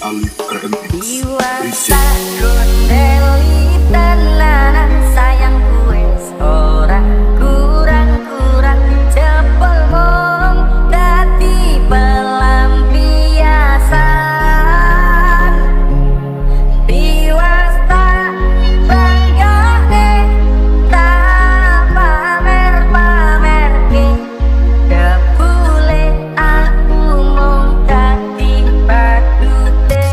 Alif Remix. Berisik. Tenanan sayangku wis ora kurang-kurang cepel mung dadi pelampiasan biwas tak banggane tak pamer-pamerke debule aku mung dadi badute.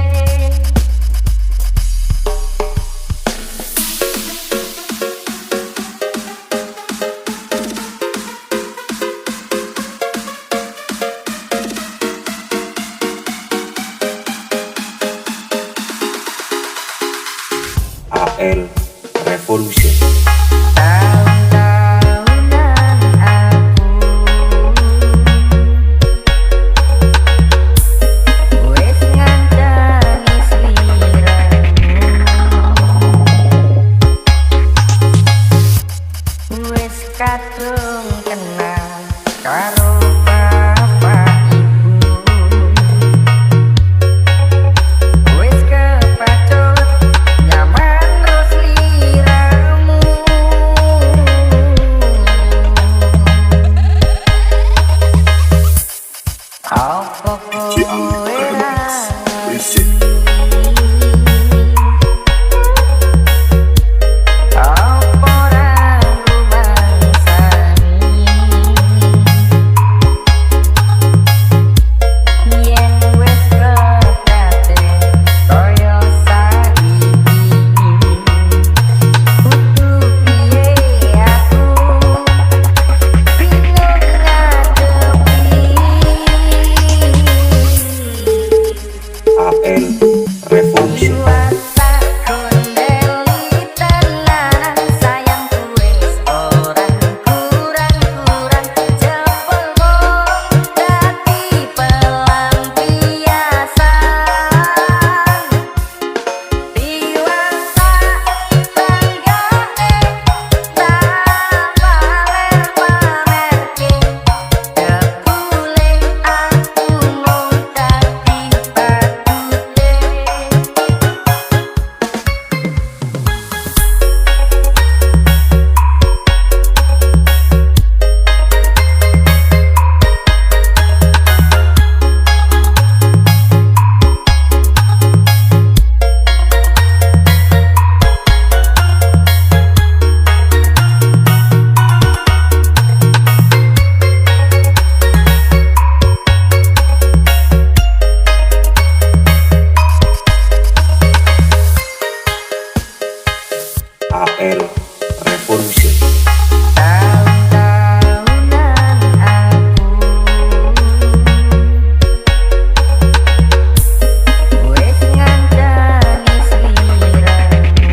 AL Revolution. Tahun-tahunan aku wis ngancani sliramu, wis kadung kenal karo bapak ibu, wis kepacut nyaman ro sliramu. Apa Si Alif kowe Remix. Berisik. apa ora rumangsani yen wis kekate kaya saiki kudu piye aku bingung ngadepi. AL Revolution. Tenanan sayangku wis ora kurang-kurang cepel mung dadi pelampiasan biwas tak banggane tak pamer-pamerke debule aku mung dadi badute. AL Revolution. Tahun-tahunan aku wis ngancani sliramu,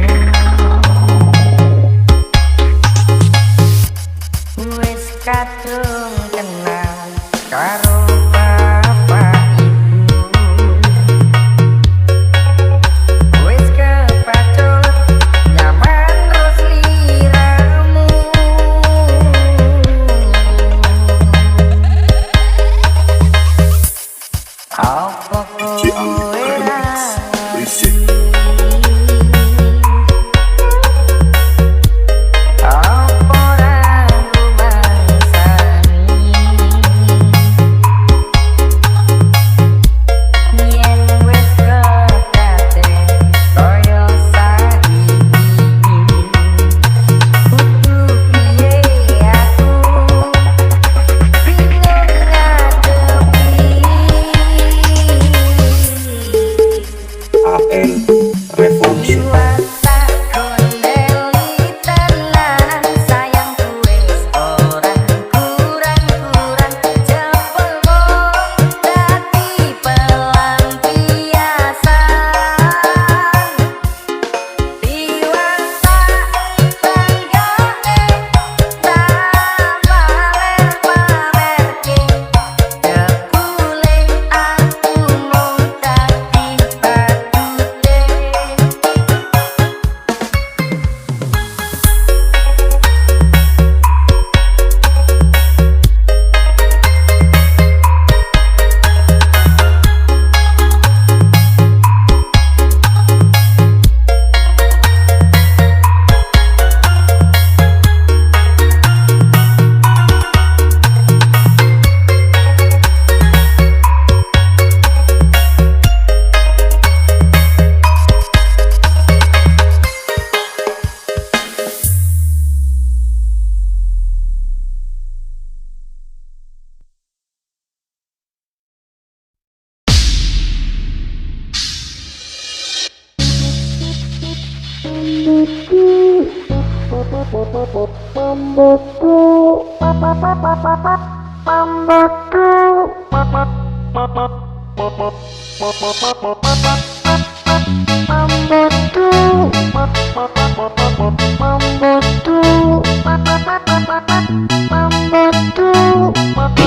wis kadung kenal karo bapak ibu, wis kepacut nyaman ro sliramu. Apa Si Alif kowe Remix. Berisik. apa ora rumangsani yen wis kekate kaya saiki kudu piye aku bingung ngadepi.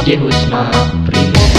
DJ Husma Prima.